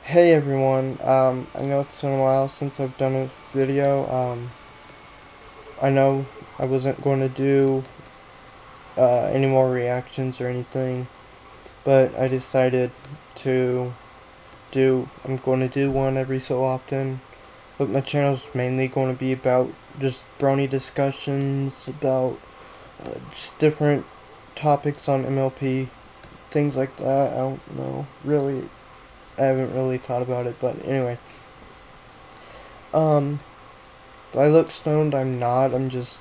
Hey everyone, I know it's been a while since I've done a video. I know I wasn't going to do any more reactions or anything, but I decided to I'm going to do one every so often. But my channel's mainly going to be about just brony discussions, about just different topics on MLP, things like that. I don't know, really, I haven't really thought about it, but anyway. Um, Do I look stoned? I'm not. I'm just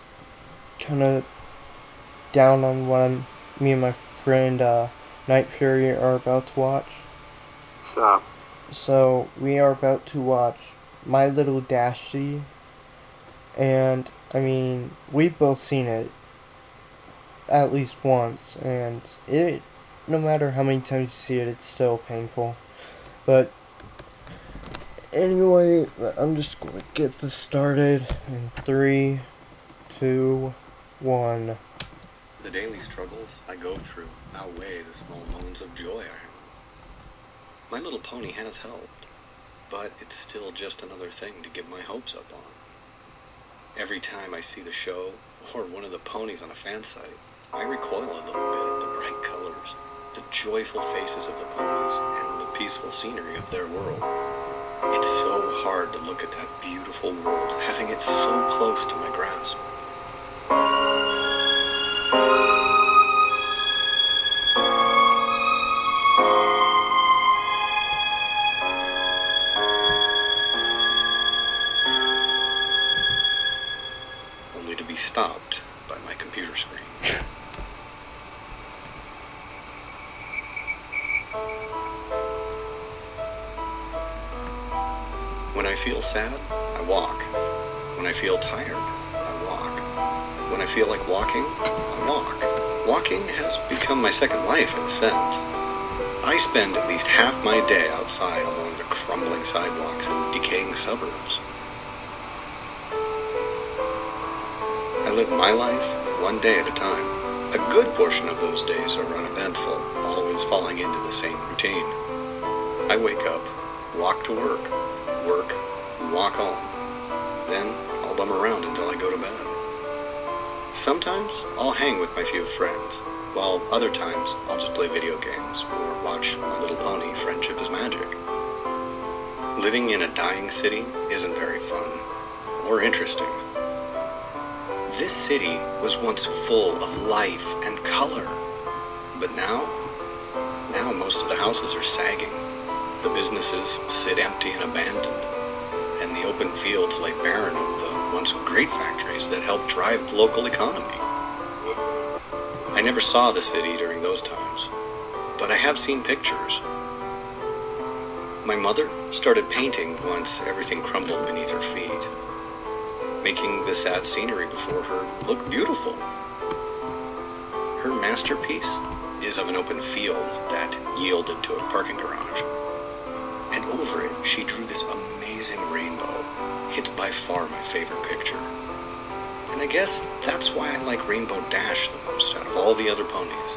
kind of down on what me and my friend Night Fury are about to watch. So, So we are about to watch My Little Dashie, and I mean we've both seen it at least once, and it no matter how many times you see it, it's still painful. But anyway, I'm just gonna get this started in 3, 2, 1. the daily struggles I go through outweigh the small moments of joy I have. My Little Pony has helped, but it's still just another thing to give my hopes up on. Every time I see the show or one of the ponies on a fan site, I recoil a little bit at the bright colors, the joyful faces of the ponies, and the peaceful scenery of their world. It's so hard to look at that beautiful world, having it so close to my grasp. Only to be stopped by my computer screen. When I feel sad, I walk. When I feel tired, I walk. When I feel like walking, I walk. Walking has become my second life in a sense. I spend at least half my day outside along the crumbling sidewalks and decaying suburbs. I live my life one day at a time. A good portion of those days are uneventful, always falling into the same routine. I wake up, walk to work, walk home. Then I'll bum around until I go to bed. Sometimes I'll hang with my few friends, while other times I'll just play video games or watch My Little Pony Friendship is Magic. Living in a dying city isn't very fun or interesting. This city was once full of life and color, but now most of the houses are sagging. The businesses sit empty and abandoned, and the open fields lay barren of the once great factories that helped drive the local economy. I never saw the city during those times, but I have seen pictures. My mother started painting once everything crumbled beneath her feet, making the sad scenery before her look beautiful. Her masterpiece is of an open field that yielded to a parking garage. And over it, she drew this amazing rainbow. It's by far my favorite picture. And I guess that's why I like Rainbow Dash the most out of all the other ponies.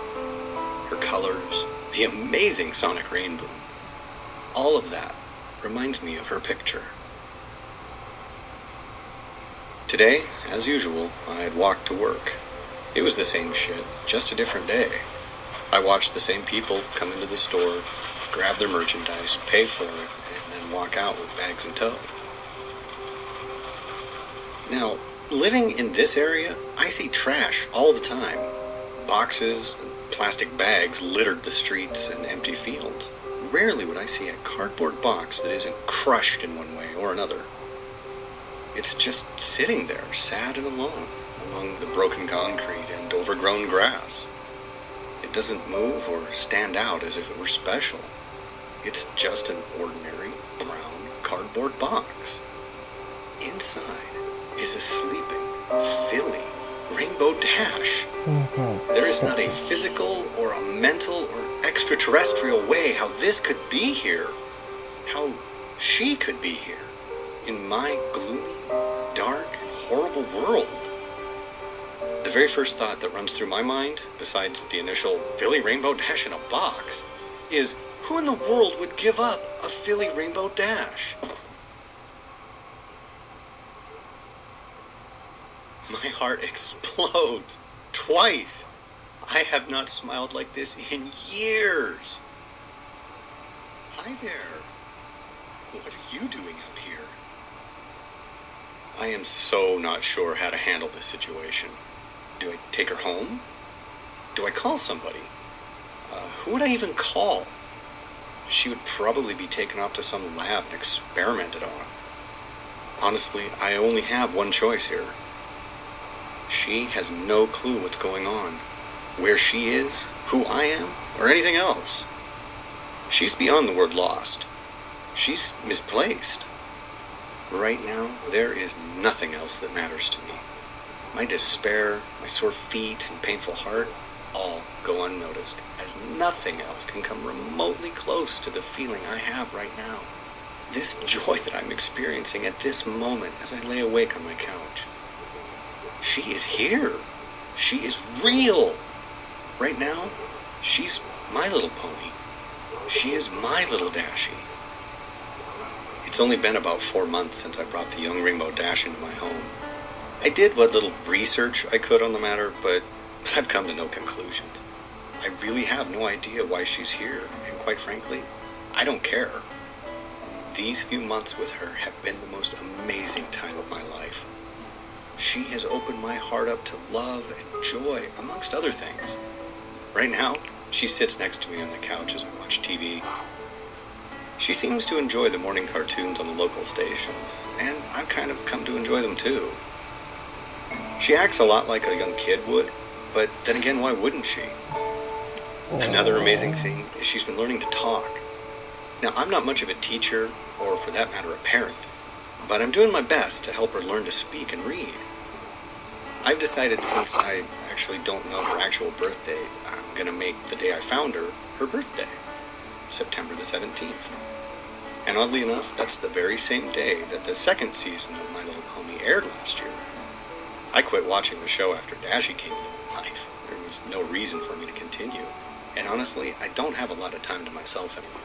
Her colors, the amazing sonic rainbow, all of that reminds me of her picture. Today, as usual, I had walked to work. It was the same shit, just a different day. I watched the same people come into the store, grab their merchandise, pay for it, and then walk out with bags in tow. Now, living in this area, I see trash all the time. Boxes and plastic bags littered the streets and empty fields. Rarely would I see a cardboard box that isn't crushed in one way or another. It's just sitting there, sad and alone, among the broken concrete and overgrown grass. It doesn't move or stand out as if it were special. It's just an ordinary brown cardboard box. Inside is a sleeping, filly Rainbow Dash. Oh god. There is not a physical or a mental or extraterrestrial way how this could be here. How she could be here. In my gloomy, dark, and horrible world. The very first thought that runs through my mind, besides the initial Philly Rainbow Dash in a box, is Who in the world would give up a Philly Rainbow Dash? My heart explodes. Twice. I have not smiled like this in years. Hi there. What are you doing out here? I am so not sure how to handle this situation. Do I take her home? Do I call somebody? Who would I even call? She would probably be taken off to some lab and experimented on. Honestly, I only have one choice here. She has no clue what's going on, where she is, who I am, or anything else. She's beyond the word lost. She's misplaced. Right now, there is nothing else that matters to me. My despair, my sore feet, and painful heart all go unnoticed, as nothing else can come remotely close to the feeling I have right now. This joy that I'm experiencing at this moment as I lay awake on my couch. She is here. She is real. Right now, she's my little pony. She is my little Dashie. It's only been about 4 months since I brought the young Rainbow Dash into my home. I did what little research I could on the matter, but I've come to no conclusions. I really have no idea why she's here, and quite frankly, I don't care. These few months with her have been the most amazing time of my life. She has opened my heart up to love and joy, amongst other things. Right now, she sits next to me on the couch as I watch TV. She seems to enjoy the morning cartoons on the local stations, and I've kind of come to enjoy them too. She acts a lot like a young kid would, but then again, why wouldn't she? Another amazing thing is she's been learning to talk. Now, I'm not much of a teacher, or for that matter, a parent, but I'm doing my best to help her learn to speak and read. I've decided, since I actually don't know her actual birth date, I'm going to make the day I found her, her birthday, September the 17th. And oddly enough, that's the very same day that the second season of My Little Pony aired last year. I quit watching the show after Dashie came into my life. There was no reason for me to continue. And honestly, I don't have a lot of time to myself anymore.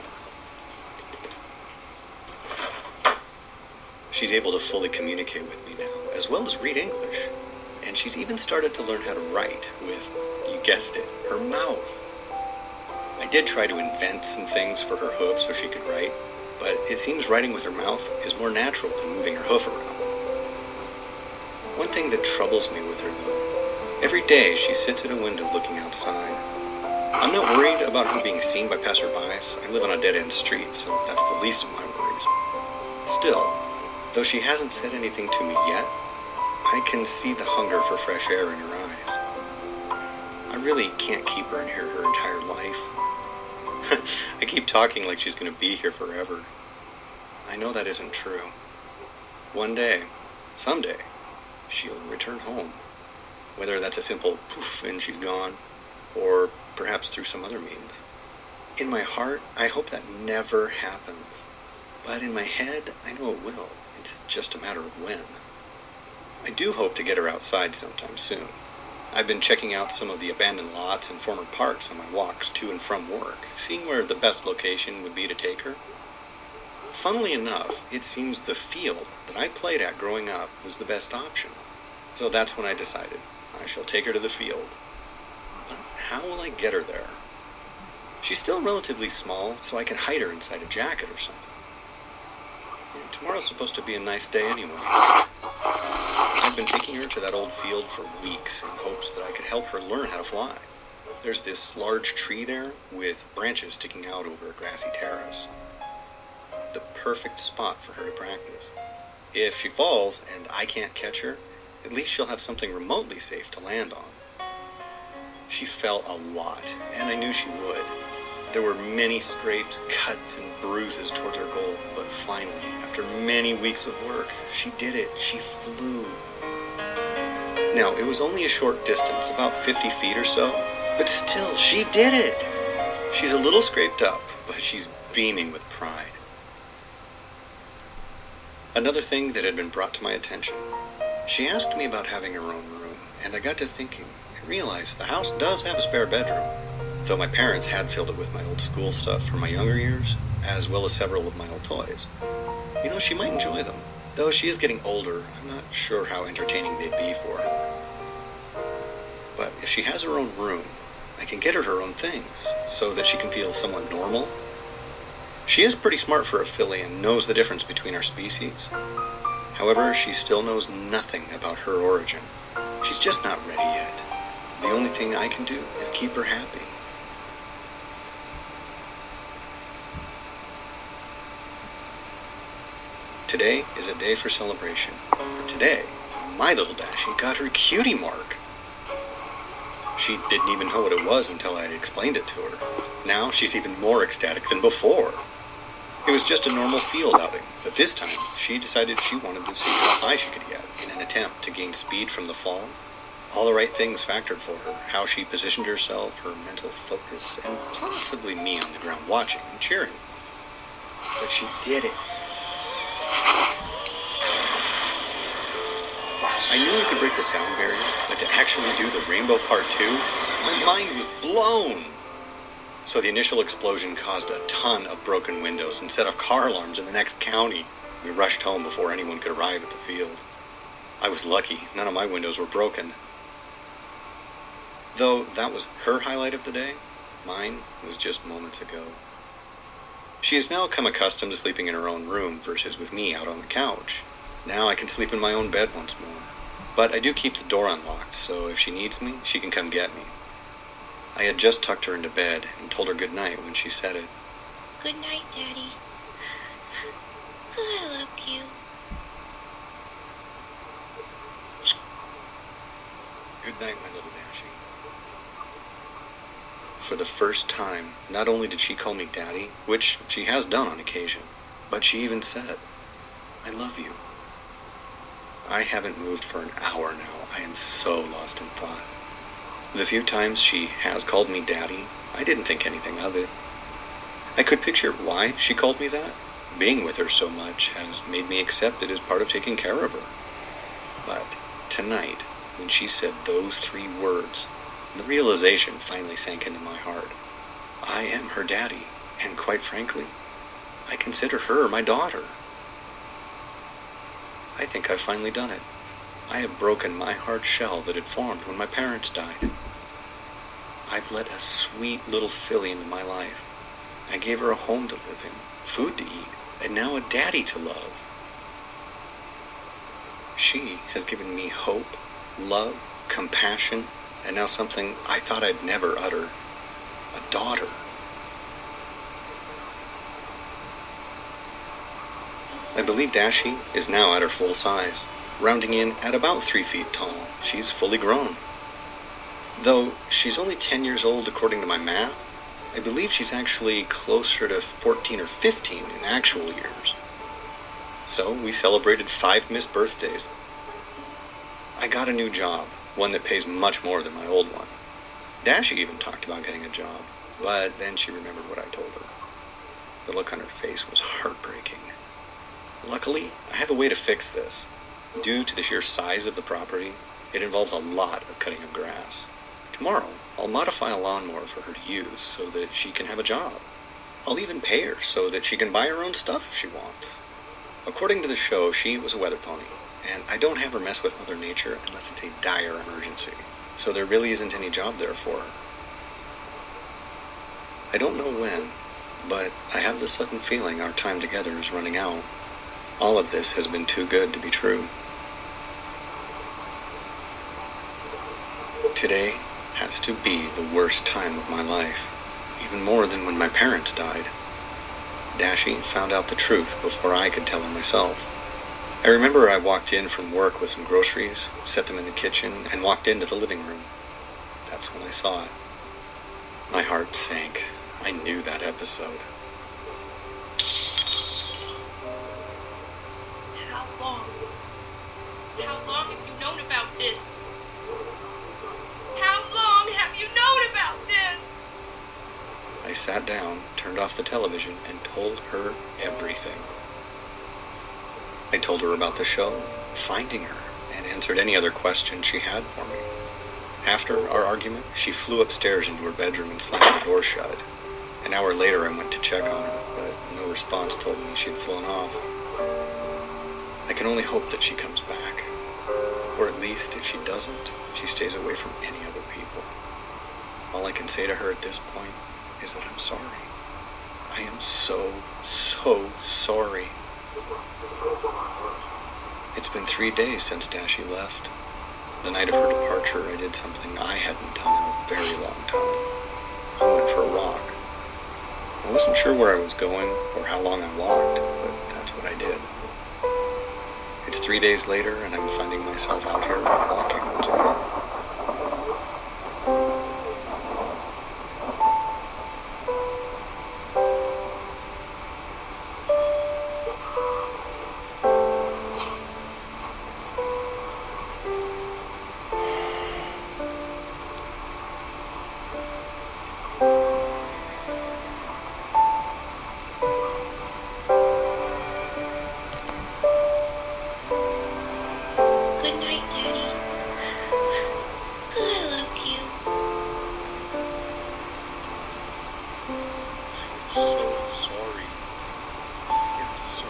She's able to fully communicate with me now, as well as read English. And she's even started to learn how to write with, you guessed it, her mouth. I did try to invent some things for her hoof so she could write, but it seems writing with her mouth is more natural than moving her hoof around. One thing that troubles me with her, though, every day she sits at a window looking outside. I'm not worried about her being seen by passerbys. I live on a dead-end street, so that's the least of my worries. Still, though she hasn't said anything to me yet, I can see the hunger for fresh air in her eyes. I really can't keep her in here her entire life. I keep talking like she's going to be here forever. I know that isn't true. One day, someday, she'll return home. Whether that's a simple poof and she's gone, or perhaps through some other means. In my heart, I hope that never happens. But in my head, I know it will. It's just a matter of when. I do hope to get her outside sometime soon. I've been checking out some of the abandoned lots and former parks on my walks to and from work, seeing where the best location would be to take her. Funnily enough, it seems the field that I played at growing up was the best option. So that's when I decided I shall take her to the field. But how will I get her there? She's still relatively small, so I can hide her inside a jacket or something. Tomorrow's supposed to be a nice day anyway. I've been taking her to that old field for weeks in hopes that I could help her learn how to fly. There's this large tree there with branches sticking out over a grassy terrace. The perfect spot for her to practice. If she falls and I can't catch her, at least she'll have something remotely safe to land on. She fell a lot, and I knew she would. There were many scrapes, cuts, and bruises towards her goal, but finally, after many weeks of work, she did it. She flew. Now, it was only a short distance, about 50 feet or so, but still, she did it. She's a little scraped up, but she's beaming with pride. Another thing that had been brought to my attention. She asked me about having her own room, and I got to thinking and realized the house does have a spare bedroom. though my parents had filled it with my old school stuff from my younger years, as well as several of my old toys. You know, she might enjoy them. Though she is getting older, I'm not sure how entertaining they'd be for her. But if she has her own room, I can get her own things, so that she can feel somewhat normal. She is pretty smart for a filly and knows the difference between our species. However, she still knows nothing about her origin. She's just not ready yet. The only thing I can do is keep her happy. Today is a day for celebration. Today, my little Dashie got her cutie mark. She didn't even know what it was until I explained it to her. Now she's even more ecstatic than before. It was just a normal field outing, but this time she decided she wanted to see how high she could get in an attempt to gain speed from the fall. All the right things factored for her, how she positioned herself, her mental focus, and possibly me on the ground watching and cheering. But she did it. I knew I could break the sound barrier, but to actually do the Rainbow Part 2, my mind was blown. So the initial explosion caused a ton of broken windows and set off car alarms in the next county. We rushed home before anyone could arrive at the field. I was lucky, none of my windows were broken. Though that was her highlight of the day, mine was just moments ago. She has now come accustomed to sleeping in her own room versus with me out on the couch. Now I can sleep in my own bed once more. But I do keep the door unlocked, so if she needs me, she can come get me. I had just tucked her into bed and told her good night when she said it. Good night, Daddy. I love you. Good night, my little Dashie. For the first time, not only did she call me Daddy, which she has done on occasion, but she even said, I love you. I haven't moved for an hour now. I am so lost in thought. The few times she has called me Daddy, I didn't think anything of it. I could picture why she called me that. Being with her so much has made me accept it as part of taking care of her. But tonight, when she said those 3 words, the realization finally sank into my heart. I am her daddy, and quite frankly, I consider her my daughter. I think I've finally done it. I have broken my hard shell that had formed when my parents died. I've let a sweet little filly into my life. I gave her a home to live in, food to eat, and now a daddy to love. She has given me hope, love, compassion, and now something I thought I'd never utter. A daughter. I believe Dashie is now at her full size, rounding in at about 3 feet tall. She's fully grown. Though she's only 10 years old according to my math, I believe she's actually closer to 14 or 15 in actual years. So we celebrated 5 missed birthdays. I got a new job, one that pays much more than my old one. Dashie even talked about getting a job, but then she remembered what I told her. The look on her face was heartbreaking. Luckily, I have a way to fix this. Due to the sheer size of the property, it involves a lot of cutting of grass. Tomorrow, I'll modify a lawnmower for her to use so that she can have a job. I'll even pay her so that she can buy her own stuff if she wants. According to the show, she was a weather pony, and I don't have her mess with Mother Nature unless it's a dire emergency, so there really isn't any job there for her. I don't know when, but I have the sudden feeling our time together is running out. All of this has been too good to be true. Today has to be the worst time of my life, even more than when my parents died. Dashie found out the truth before I could tell her myself. I remember I walked in from work with some groceries, set them in the kitchen, and walked into the living room. That's when I saw it. My heart sank. I knew that episode. How long? How long have you known about this? How long have you known about this? I sat down, turned off the television, and told her everything. I told her about the show, finding her, and answered any other questions she had for me. After our argument, she flew upstairs into her bedroom and slammed the door shut. An hour later, I went to check on her, but no response told me she'd flown off. I can only hope that she comes back. Or at least, if she doesn't, she stays away from any other people. All I can say to her at this point is that I'm sorry. I am so sorry. It's been 3 days since Dashie left. The night of her departure, I did something I hadn't done in a very long time. I went for a walk. I wasn't sure where I was going or how long I walked, but that's what I did. It's 3 days later, and I'm finding myself out here walking once again. Good night, Daddy. I love you. So sorry. I am so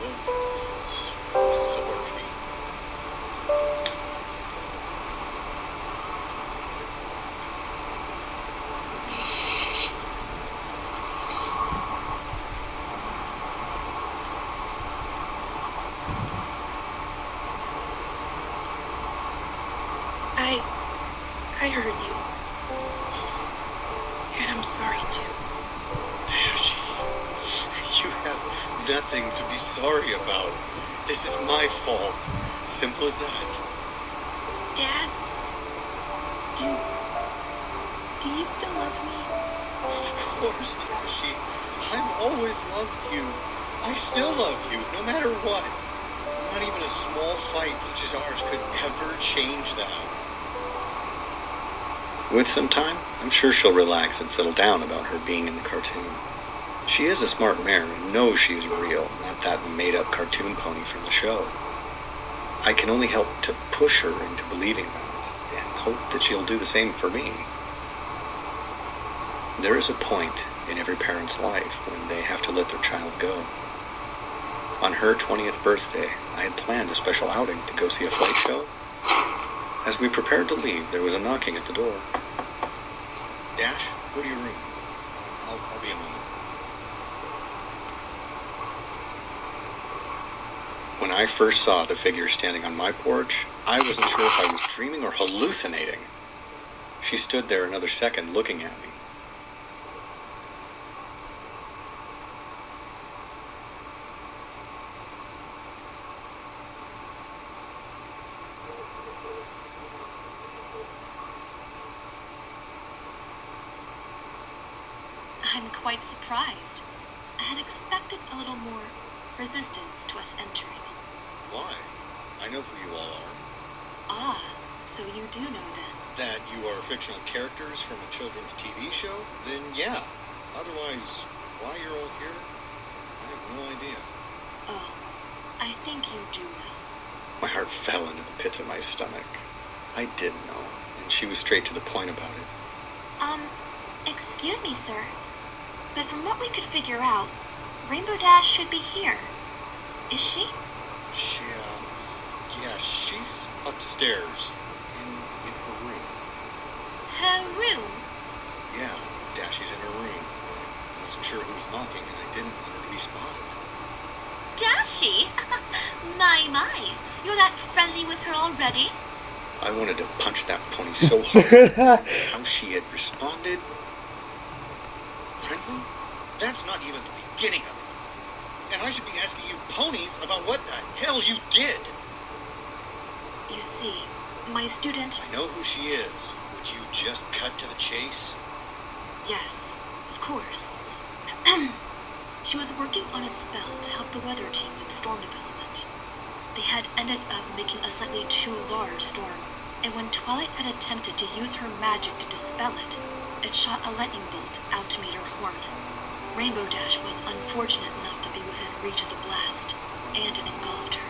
sorry. I heard you. And I'm sorry too. Dashie, you have nothing to be sorry about. This is my fault. Simple as that. Dad, do you still love me? Of course, Dashie. I've always loved you. I still love you, no matter what. Not even a small fight such as ours could ever change that. With some time, I'm sure she'll relax and settle down about her being in the cartoon. She is a smart mare and knows she is real, not that made-up cartoon pony from the show. I can only help to push her into believing that, and hope that she'll do the same for me. There is a point in every parent's life when they have to let their child go. On her 20th birthday, I had planned a special outing to go see a flight show. As we prepared to leave, there was a knocking at the door. Dash, go to your room. I'll be a moment. When I first saw the figure standing on my porch, I wasn't sure if I was dreaming or hallucinating. She stood there another second looking at me. I'm quite surprised. I had expected a little more resistance to us entering. Why? I know who you all are. Ah, so you do know then. That you are fictional characters from a children's TV show? Then yeah. Otherwise, why you're all here? I have no idea. Oh, I think you do know. My heart fell into the pits of my stomach. I did know, and she was straight to the point about it. Excuse me, sir. But from what we could figure out, Rainbow Dash should be here. Is she? Yeah, she's upstairs in her room. Her room? Yeah, Dashie's in her room. I wasn't sure who was knocking, and I didn't want her to be spotted. Dashie? My. You're that friendly with her already? I wanted to punch that pony so hard. How she had responded. Friendly? That's not even the beginning of it. And I should be asking you ponies about what the hell you did. You see, my student... I know who she is. Would you just cut to the chase? Yes, of course. She was working on a spell to help the weather team with storm development. They had ended up making a slightly too large storm, and when Twilight had attempted to use her magic to dispel it, it shot a lightning bolt out to meet her horn. Rainbow Dash was unfortunate enough to be within reach of the blast, and it engulfed her.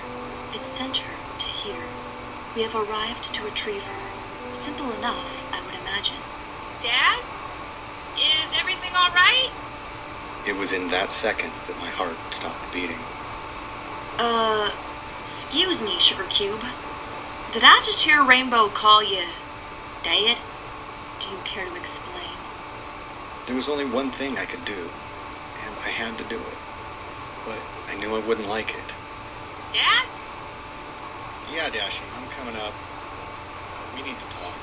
It sent her to here. We have arrived to retrieve her. Simple enough, I would imagine. Dad? Is everything all right? It was in that second that my heart stopped beating. Excuse me, Sugar Cube. Did I just hear Rainbow call you Dad? Do you care to explain? There was only one thing I could do, and I had to do it. But I knew I wouldn't like it. Dad? Yeah, Dashie, I'm coming up. We need to talk.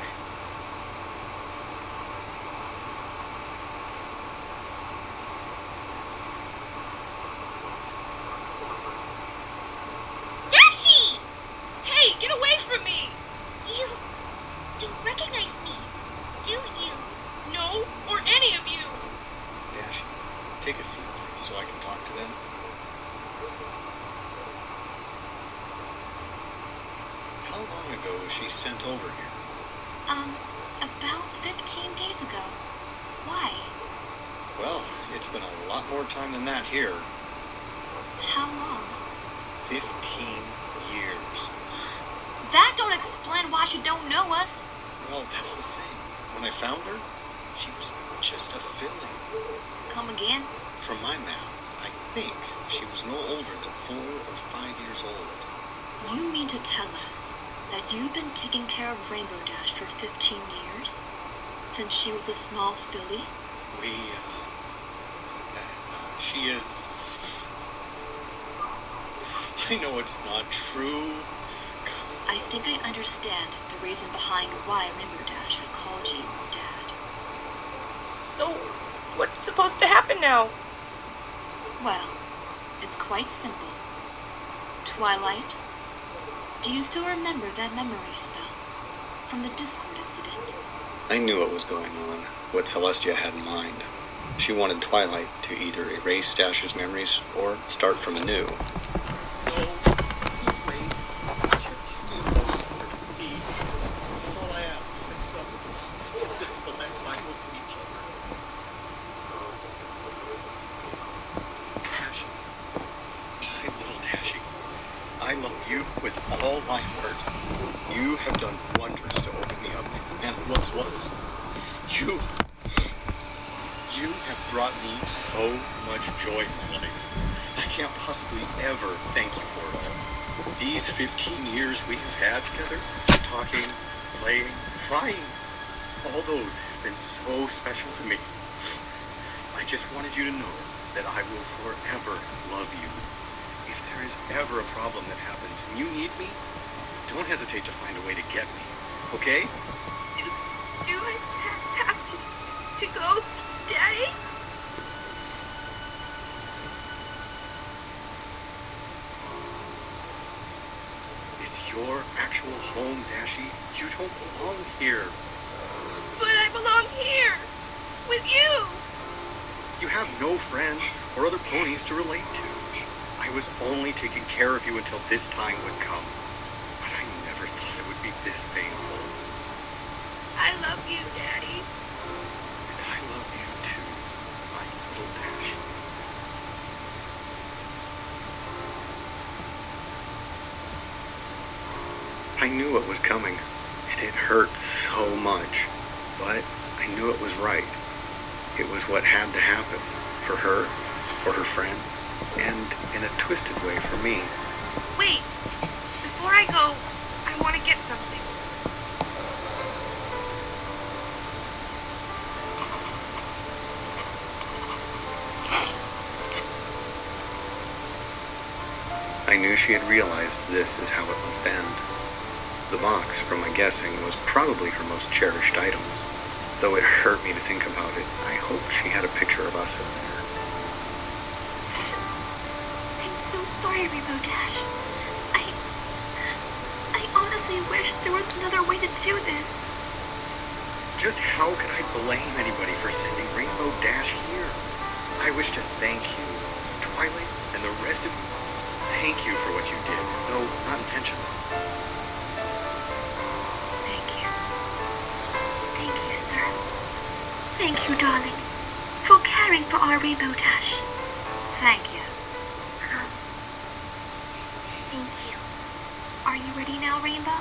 Dashie! Hey, get away from me! You don't recognize me, do you? No, or any of you! Dashie, take a seat, please, so I can talk to them. How long ago was she sent over here? About 15 days ago. Why? Well, it's been a lot more time than that here. How long? 15 years. That don't explain why she don't know us. Well, that's the thing. When I found her, she was just a filling. Come again? From my math, I think she was no older than 4 or 5 years old. You mean to tell us that you've been taking care of Rainbow Dash for 15 years? Since she was a small filly? She is... I know it's not true. I think I understand the reason behind why Rainbow Dash had called you Dad. So, what's supposed to happen now? Well, it's quite simple. Twilight, do you still remember that memory spell from the Discord incident? I knew what was going on, what Celestia had in mind. She wanted Twilight to either erase Dash's memories or start from anew. No, please wait. Just give me a moment, please. That's all I ask, since this is the last time we'll see each other. Dashie. My little Dashie. I love you with all my heart. You have done wonders to open me up from the man who once was. You have brought me so much joy in my life. I can't possibly ever thank you for it all. These 15 years we have had together, talking, playing, crying, all those have been so special to me. I just wanted you to know that I will forever love you. If there is ever a problem that happens and you need me, don't hesitate to find a way to get me, okay? Do I have to go, Daddy? It's your actual home, Dashie. You don't belong here. But I belong here! With you! You have no friends or other ponies to relate to. I was only taking care of you until this time would come. But I never thought it would be this painful. I love you, Daddy. And I love you too, my little Dashie. I knew it was coming, and it hurt so much, but I knew it was right. It was what had to happen, for her, for her friends, and in a twisted way for me. Wait, before I go, I want to get something. I knew she had realized this is how it must end. The box, from my guessing, was probably her most cherished items. Though it hurt me to think about it, I hoped she had a picture of us in there. I'm so sorry, Rainbow Dash. I honestly wish there was another way to do this. Just how could I blame anybody for sending Rainbow Dash here? I wish to thank you, Twilight, and the rest of you. Thank you for what you did, though not intentional. Thank you. Thank you, sir. Thank you, darling, for caring for our Rainbow Dash. Thank you. Thank you. Are you ready now, Rainbow?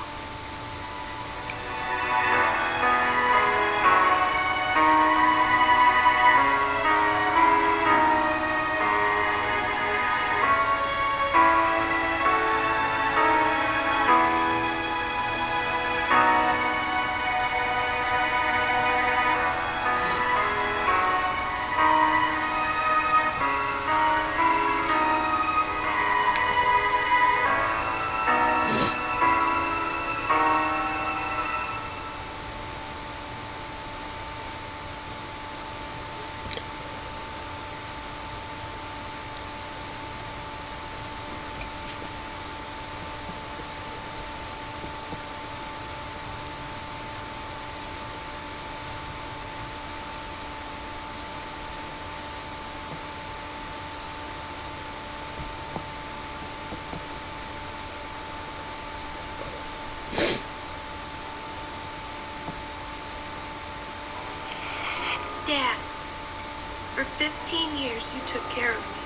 care of me.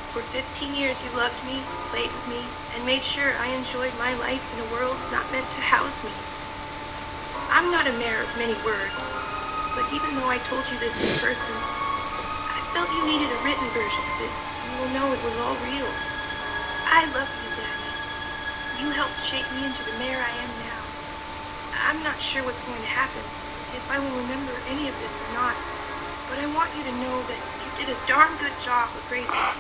For 15 years you loved me, played with me, and made sure I enjoyed my life in a world not meant to house me. I'm not a mayor of many words, but even though I told you this in person, I felt you needed a written version of it so you will know it was all real. I love you, Daddy. You helped shape me into the mayor I am now. I'm not sure what's going to happen, if I will remember any of this or not, but I want you to know that you did a darn good job of raising me,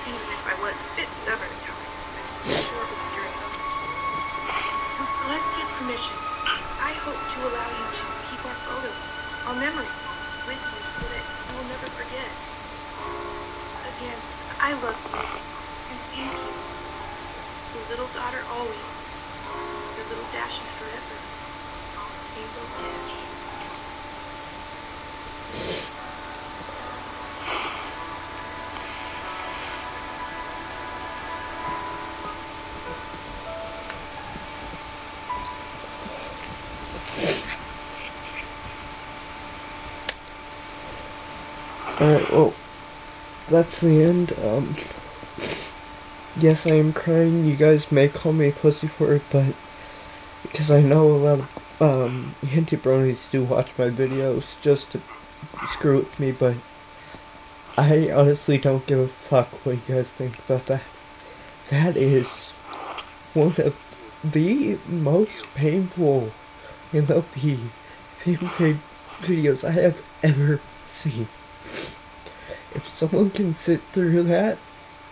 even if I was a bit stubborn at times, and short with during others. With Celestia's permission, I hope to allow you to keep our photos, our memories, with you so that you will never forget. Again, I love you, and thank you. Your little daughter always, your little Dashie forever. Rainbow Dash. Alright, well, that's the end. Yes, I am crying. You guys may call me a pussy for it, but because I know a lot of Hinty Bronies do watch my videos just to screw with me, but I honestly don't give a fuck what you guys think about that. That is one of the most painful MLP videos I have ever seen. If someone can sit through that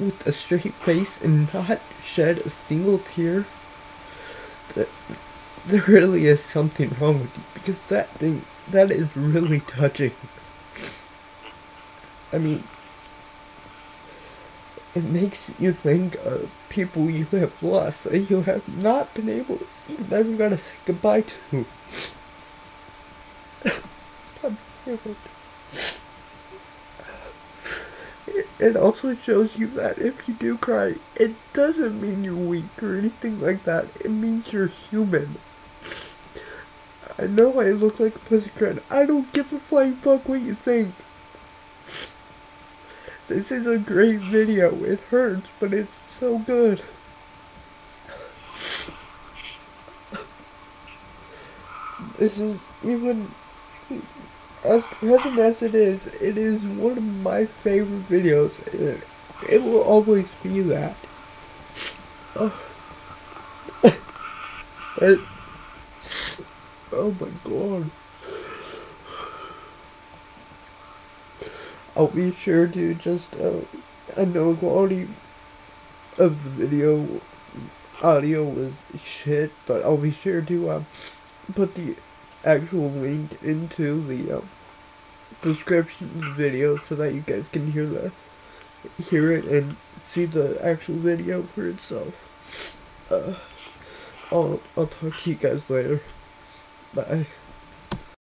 with a straight face and not shed a single tear, there really is something wrong with you, because that is really touching. I mean, it makes you think of people you have lost, that you have not been able, you never got to say goodbye to. It also shows you that if you do cry, it doesn't mean you're weak or anything like that. It means you're human. I know I look like a pussycat. I don't give a flying fuck what you think. This is a great video. It hurts, but it's so good. This is even... as present as it is one of my favorite videos. It will always be that. But, oh my god. I'll be sure to just, I know the quality of the video, audio was shit, but I'll be sure to, put the actual link into the description of the video so that you guys can hear it and see the actual video for itself. I'll talk to you guys later. Bye.